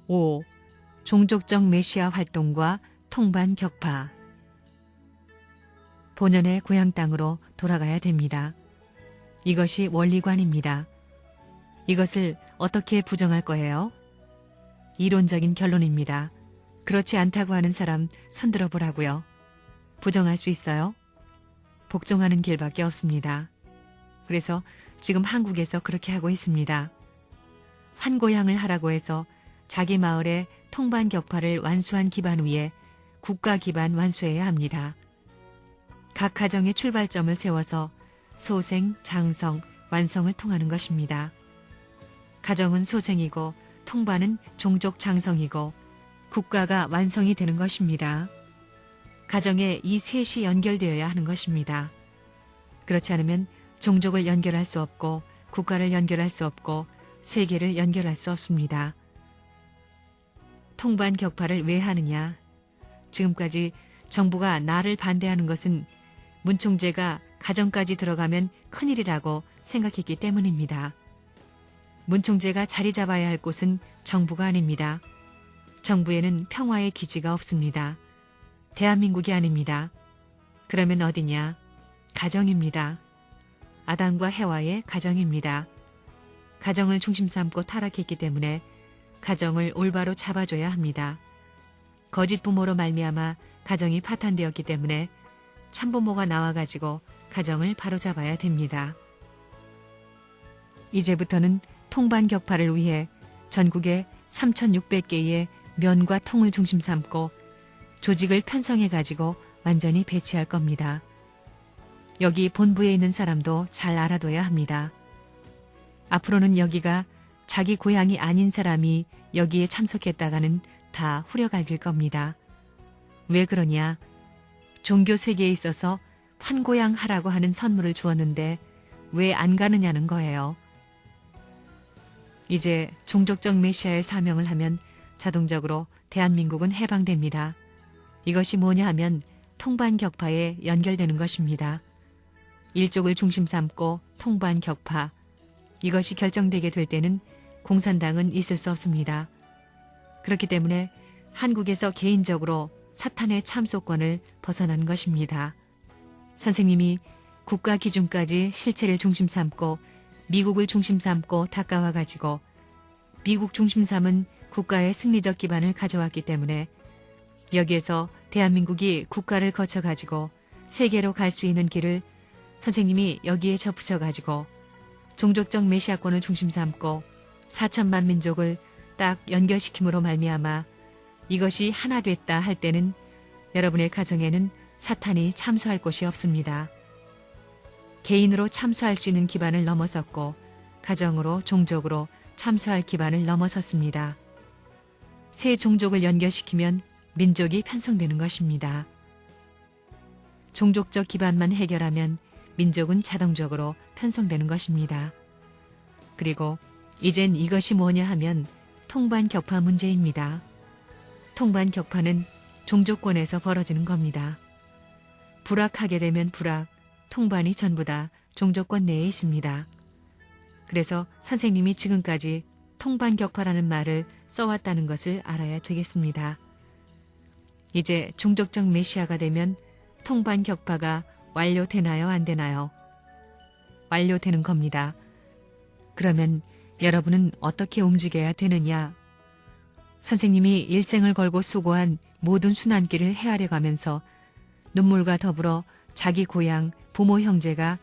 5. 종족적 메시아 활동과 통반 격파. 본연의 고향 땅으로 돌아가야 됩니다. 이것이 원리관입니다. 이것을 어떻게 부정할 거예요? 이론적인 결론입니다. 그렇지 않다고 하는 사람 손들어 보라고요. 부정할 수 있어요? 복종하는 길밖에 없습니다. 그래서 지금 한국에서 그렇게 하고 있습니다. 환고향을 하라고 해서 자기 마을의 통반 격파를 완수한 기반 위에 국가 기반 완수해야 합니다. 각 가정의 출발점을 세워서 소생, 장성, 완성을 통하는 것입니다. 가정은 소생이고 통반은 종족 장성이고 국가가 완성이 되는 것입니다. 가정에 이 셋이 연결되어야 하는 것입니다. 그렇지 않으면 종족을 연결할 수 없고 국가를 연결할 수 없고 세계를 연결할 수 없습니다. 통반 격파를 왜 하느냐? 지금까지 정부가 나를 반대하는 것은 문총재가 가정까지 들어가면 큰일이라고 생각했기 때문입니다. 문총재가 자리 잡아야 할 곳은 정부가 아닙니다. 정부에는 평화의 기지가 없습니다. 대한민국이 아닙니다. 그러면 어디냐? 가정입니다. 아담과 해와의 가정입니다. 가정을 중심 삼고 타락했기 때문에 가정을 올바로 잡아줘야 합니다. 거짓 부모로 말미암아 가정이 파탄되었기 때문에 참부모가 나와가지고 가정을 바로잡아야 됩니다. 이제부터는 통반 격파를 위해 전국에 3,600개의 면과 통을 중심 삼고 조직을 편성해가지고 완전히 배치할 겁니다. 여기 본부에 있는 사람도 잘 알아둬야 합니다. 앞으로는 여기가 자기 고향이 아닌 사람이 여기에 참석했다가는 다 후려갈길 겁니다. 왜 그러냐? 종교 세계에 있어서 환고향 하라고 하는 선물을 주었는데 왜 안 가느냐는 거예요. 이제 종족적 메시아의 사명을 하면 자동적으로 대한민국은 해방됩니다. 이것이 뭐냐 하면 통반 격파에 연결되는 것입니다. 일족을 중심 삼고 통반 격파. 이것이 결정되게 될 때는 공산당은 있을 수 없습니다. 그렇기 때문에 한국에서 개인적으로 사탄의 참소권을 벗어난 것입니다. 선생님이 국가 기준까지 실체를 중심 삼고 미국을 중심 삼고 닦아와가지고 미국 중심 삼은 국가의 승리적 기반을 가져왔기 때문에 여기에서 대한민국이 국가를 거쳐가지고 세계로 갈 수 있는 길을 선생님이 여기에 접붙여가지고 종족적 메시아권을 중심 삼고 4천만 민족을 딱 연결시킴으로 말미암아 이것이 하나 됐다 할 때는 여러분의 가정에는 사탄이 참수할 곳이 없습니다. 개인으로 참수할 수 있는 기반을 넘어섰고 가정으로 종족으로 참수할 기반을 넘어섰습니다. 세 종족을 연결시키면 민족이 편성되는 것입니다. 종족적 기반만 해결하면 민족은 자동적으로 편성되는 것입니다. 그리고 이젠 이것이 뭐냐 하면 통반 격파 문제입니다. 통반 격파는 종족권에서 벌어지는 겁니다. 불악하게 되면 불악, 통반이 전부 다 종족권 내에 있습니다. 그래서 선생님이 지금까지 통반 격파라는 말을 써왔다는 것을 알아야 되겠습니다. 이제 종족적 메시아가 되면 통반 격파가 완료되나요, 안 되나요? 완료되는 겁니다. 그러면 여러분은 어떻게 움직여야 되느냐? 선생님이 일생을 걸고 수고한 모든 순환길을 헤아려 가면서 눈물과 더불어 자기 고향, 부모 형제가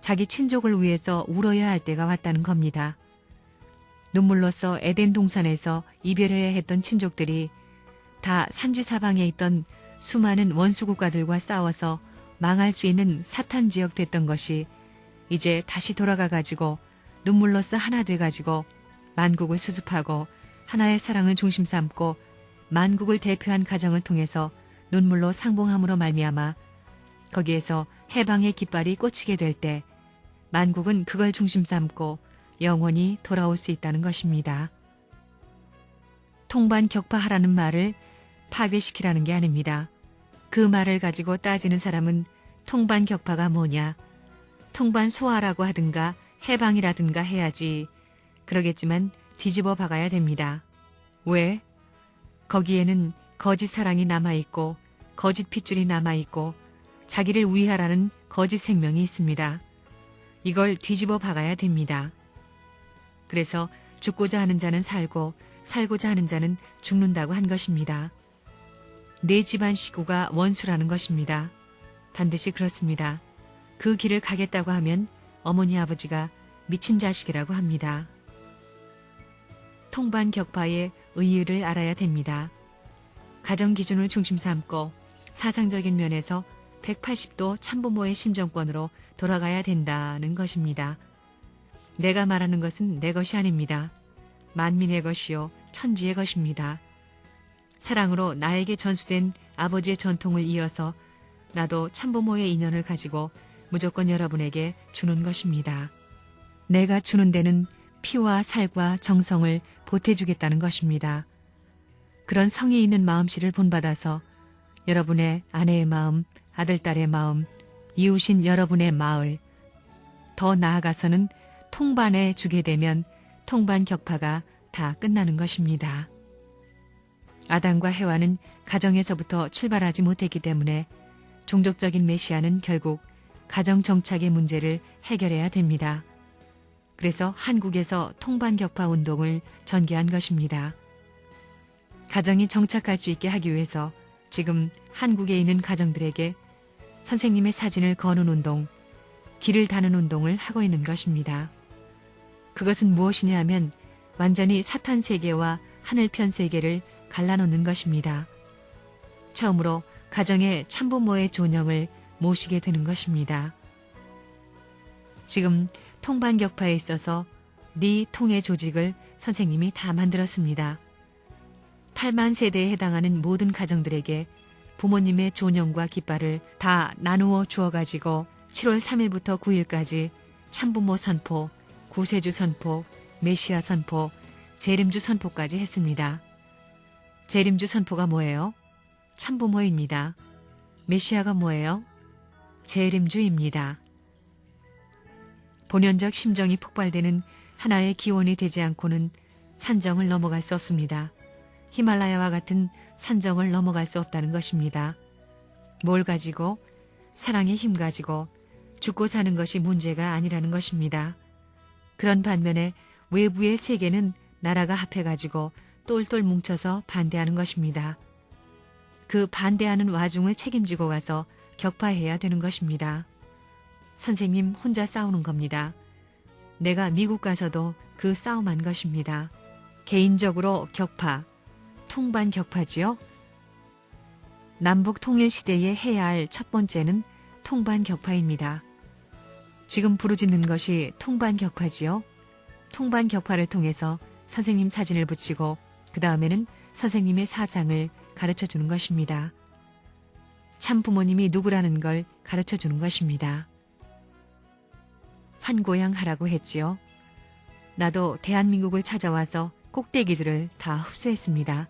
자기 친족을 위해서 울어야 할 때가 왔다는 겁니다. 눈물로써 에덴 동산에서 이별해야 했던 친족들이 다 산지사방에 있던 수많은 원수국가들과 싸워서 망할 수 있는 사탄 지역 됐던 것이 이제 다시 돌아가가지고 눈물로써 하나 돼가지고 만국을 수습하고 하나의 사랑을 중심 삼고 만국을 대표한 가정을 통해서 눈물로 상봉함으로 말미암아 거기에서 해방의 깃발이 꽂히게 될 때 만국은 그걸 중심 삼고 영원히 돌아올 수 있다는 것입니다. 통반 격파하라는 말을 파괴시키라는 게 아닙니다. 그 말을 가지고 따지는 사람은 통반 격파가 뭐냐, 통반 소화라고 하든가 해방이라든가 해야지. 그러겠지만 뒤집어 박아야 됩니다. 왜? 거기에는 거짓 사랑이 남아있고 거짓 핏줄이 남아있고 자기를 위하라는 거짓 생명이 있습니다. 이걸 뒤집어 박아야 됩니다. 그래서 죽고자 하는 자는 살고 살고자 하는 자는 죽는다고 한 것입니다. 내 집안 식구가 원수라는 것입니다. 반드시 그렇습니다. 그 길을 가겠다고 하면 어머니 아버지가 미친 자식이라고 합니다. 통반격파의 의의를 알아야 됩니다. 가정 기준을 중심 삼고 사상적인 면에서 180도 참부모의 심정권으로 돌아가야 된다는 것입니다. 내가 말하는 것은 내 것이 아닙니다. 만민의 것이요 천지의 것입니다. 사랑으로 나에게 전수된 아버지의 전통을 이어서 나도 참부모의 인연을 가지고 무조건 여러분에게 주는 것입니다. 내가 주는 데는 피와 살과 정성을 보태주겠다는 것입니다. 그런 성의 있는 마음씨를 본받아서 여러분의 아내의 마음, 아들딸의 마음, 이웃인 여러분의 마을, 더 나아가서는 통반에 주게 되면 통반격파가 다 끝나는 것입니다. 아담과 해와는 가정에서부터 출발하지 못했기 때문에 종족적인 메시아는 결국 가정 정착의 문제를 해결해야 됩니다. 그래서 한국에서 통반격파 운동을 전개한 것입니다. 가정이 정착할 수 있게 하기 위해서 지금 한국에 있는 가정들에게 선생님의 사진을 거는 운동, 길을 다는 운동을 하고 있는 것입니다. 그것은 무엇이냐 하면 완전히 사탄 세계와 하늘편 세계를 갈라놓는 것입니다. 처음으로 가정의 참부모의 존영을 모시게 되는 것입니다. 지금 통반격파에 있어서 리통의 조직을 선생님이 다 만들었습니다. 8만 세대에 해당하는 모든 가정들에게 부모님의 존영과 깃발을 다 나누어 주어가지고 7월 3일부터 9일까지 참부모 선포, 구세주 선포, 메시아 선포, 재림주 선포까지 했습니다. 재림주 선포가 뭐예요? 참부모입니다. 메시아가 뭐예요? 재림주입니다. 본연적 심정이 폭발되는 하나의 기원이 되지 않고는 산정을 넘어갈 수 없습니다. 히말라야와 같은 산정을 넘어갈 수 없다는 것입니다. 뭘 가지고? 사랑의 힘 가지고 죽고 사는 것이 문제가 아니라는 것입니다. 그런 반면에 외부의 세계는 나라가 합해가지고 똘똘 뭉쳐서 반대하는 것입니다. 그 반대하는 와중을 책임지고 가서 격파해야 되는 것입니다. 선생님 혼자 싸우는 겁니다. 내가 미국 가서도 그 싸움한 것입니다. 개인적으로 격파, 통반 격파지요. 남북 통일 시대에 해야 할 첫 번째는 통반 격파입니다. 지금 부르짖는 것이 통반 격파지요. 통반 격파를 통해서 선생님 사진을 붙이고 그 다음에는 선생님의 사상을 가르쳐 주는 것입니다. 참 부모님이 누구라는 걸 가르쳐 주는 것입니다. 환고양하라고 했지요. 나도 대한민국을 찾아와서 꼭대기들을 다 흡수했습니다.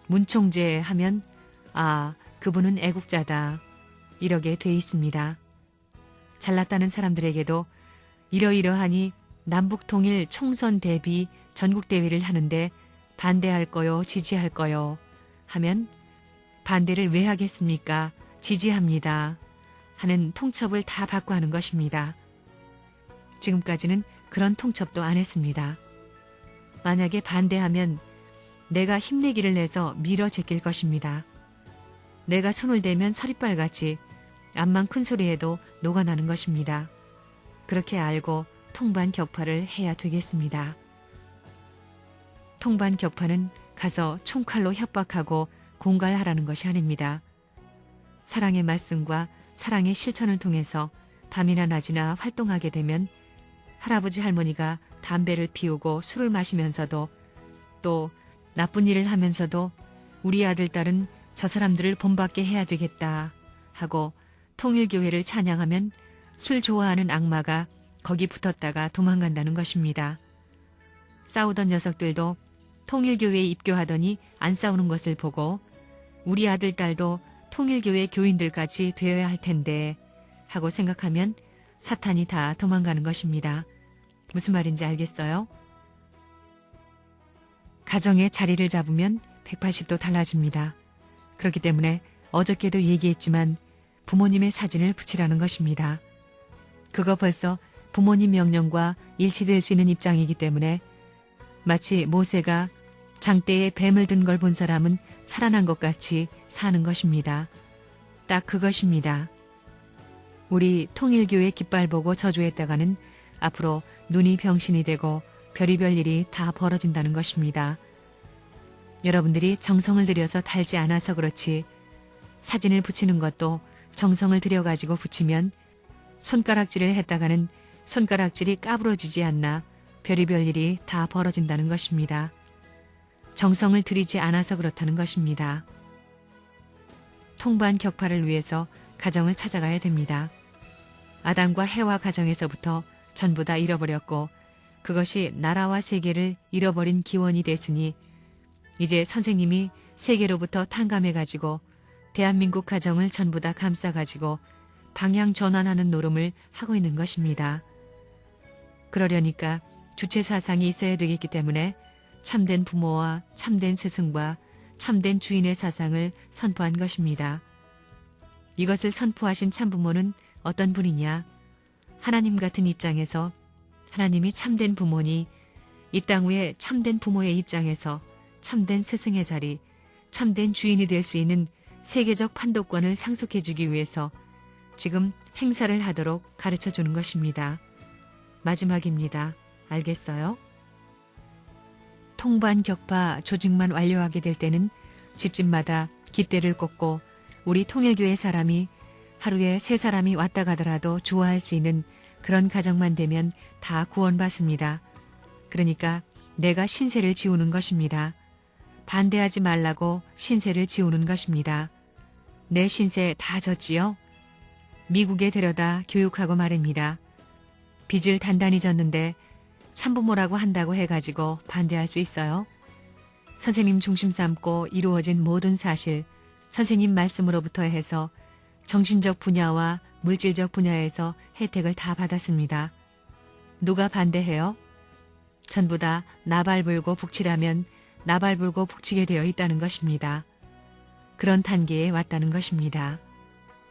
문총재 하면 아, 그분은 애국자다. 이러게 돼 있습니다. 잘났다는 사람들에게도 이러이러하니 남북통일 총선 대비 전국대회를 하는데 반대할 거요, 지지할 거요 하면 반대를 왜 하겠습니까? 지지합니다. 하는 통첩을 다 받고 하는 것입니다. 지금까지는 그런 통첩도 안 했습니다. 만약에 반대하면 내가 힘내기를 내서 밀어 제낄 것입니다. 내가 손을 대면 서리빨같이 암만 큰 소리에도 녹아나는 것입니다. 그렇게 알고 통반 격파를 해야 되겠습니다. 통반 격파는 가서 총칼로 협박하고 공갈하라는 것이 아닙니다. 사랑의 말씀과 사랑의 실천을 통해서 밤이나 낮이나 활동하게 되면 할아버지 할머니가 담배를 피우고 술을 마시면서도 또 나쁜 일을 하면서도 우리 아들 딸은 저 사람들을 본받게 해야 되겠다 하고 통일교회를 찬양하면 술 좋아하는 악마가 거기 붙었다가 도망간다는 것입니다. 싸우던 녀석들도 통일교회에 입교하더니 안 싸우는 것을 보고 우리 아들 딸도 통일교회 교인들까지 되어야 할 텐데 하고 생각하면 사탄이 다 도망가는 것입니다. 무슨 말인지 알겠어요? 가정의 자리를 잡으면 180도 달라집니다. 그렇기 때문에 어저께도 얘기했지만 부모님의 사진을 붙이라는 것입니다. 그거 벌써 부모님 명령과 일치될 수 있는 입장이기 때문에 마치 모세가 장대에 뱀을 든 걸 본 사람은 살아난 것 같이 사는 것입니다. 딱 그것입니다. 우리 통일교회 깃발 보고 저주했다가는 앞으로 눈이 병신이 되고 별의별 일이 다 벌어진다는 것입니다. 여러분들이 정성을 들여서 달지 않아서 그렇지 사진을 붙이는 것도 정성을 들여가지고 붙이면 손가락질을 했다가는 손가락질이 까부러지지 않나 별의별 일이 다 벌어진다는 것입니다. 정성을 들이지 않아서 그렇다는 것입니다. 통반 격파를 위해서 가정을 찾아가야 됩니다. 아담과 해와 가정에서부터 전부 다 잃어버렸고 그것이 나라와 세계를 잃어버린 기원이 됐으니 이제 선생님이 세계로부터 탕감해가지고 대한민국 가정을 전부 다 감싸가지고 방향 전환하는 노름을 하고 있는 것입니다. 그러려니까 주체 사상이 있어야 되겠기 때문에 참된 부모와 참된 스승과 참된 주인의 사상을 선포한 것입니다. 이것을 선포하신 참부모는 어떤 분이냐? 하나님 같은 입장에서 하나님이 참된 부모니 이 땅 위에 참된 부모의 입장에서 참된 스승의 자리, 참된 주인이 될 수 있는 세계적 판도권을 상속해주기 위해서 지금 행사를 하도록 가르쳐주는 것입니다. 마지막입니다. 알겠어요? 통반 격파 조직만 완료하게 될 때는 집집마다 깃대를 꽂고 우리 통일교회 사람이 하루에 3사람이 왔다 가더라도 좋아할 수 있는 그런 가정만 되면 다 구원받습니다. 그러니까 내가 신세를 지우는 것입니다. 반대하지 말라고 신세를 지우는 것입니다. 내 신세 다 졌지요? 미국에 데려다 교육하고 말입니다. 빚을 단단히 졌는데 참부모라고 한다고 해가지고 반대할 수 있어요? 선생님 중심 삼고 이루어진 모든 사실, 선생님 말씀으로부터 해서 정신적 분야와 물질적 분야에서 혜택을 다 받았습니다. 누가 반대해요? 전부 다 나발불고 북치라면 나발불고 북치게 되어 있다는 것입니다. 그런 단계에 왔다는 것입니다.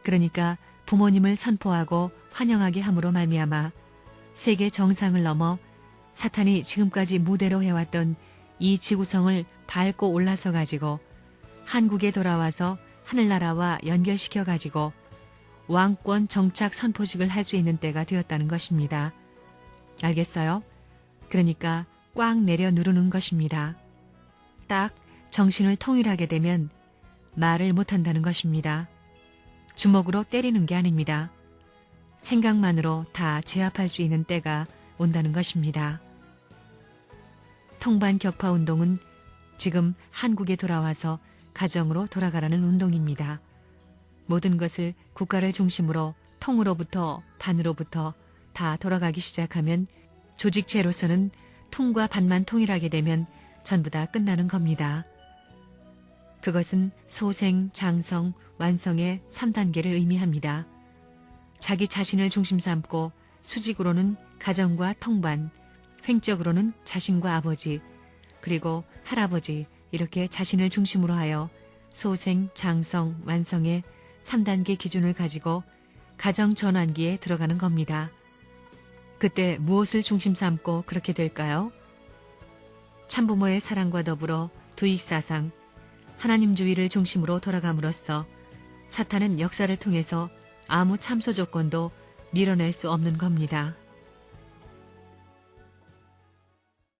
그러니까 부모님을 선포하고 환영하게 함으로 말미암아 세계 정상을 넘어 사탄이 지금까지 무대로 해왔던 이 지구성을 밟고 올라서 가지고 한국에 돌아와서 하늘나라와 연결시켜 가지고 왕권 정착 선포식을 할 수 있는 때가 되었다는 것입니다. 알겠어요? 그러니까 꽉 내려 누르는 것입니다. 딱 정신을 통일하게 되면 말을 못한다는 것입니다. 주먹으로 때리는 게 아닙니다. 생각만으로 다 제압할 수 있는 때가 온다는 것입니다. 통반 격파 운동은 지금 한국에 돌아와서 가정으로 돌아가라는 운동입니다. 모든 것을 국가를 중심으로 통으로부터 반으로부터 다 돌아가기 시작하면 조직체로서는 통과 반만 통일하게 되면 전부 다 끝나는 겁니다. 그것은 소생, 장성, 완성의 3단계를 의미합니다. 자기 자신을 중심 삼고 수직으로는 가정과 통반, 횡적으로는 자신과 아버지, 그리고 할아버지 이렇게 자신을 중심으로 하여 소생, 장성, 완성의 3단계 기준을 가지고 가정 전환기에 들어가는 겁니다. 그때 무엇을 중심 삼고 그렇게 될까요? 참부모의 사랑과 더불어 두익사상, 하나님주의를 중심으로 돌아감으로써 사탄은 역사를 통해서 아무 참소 조건도 밀어낼 수 없는 겁니다.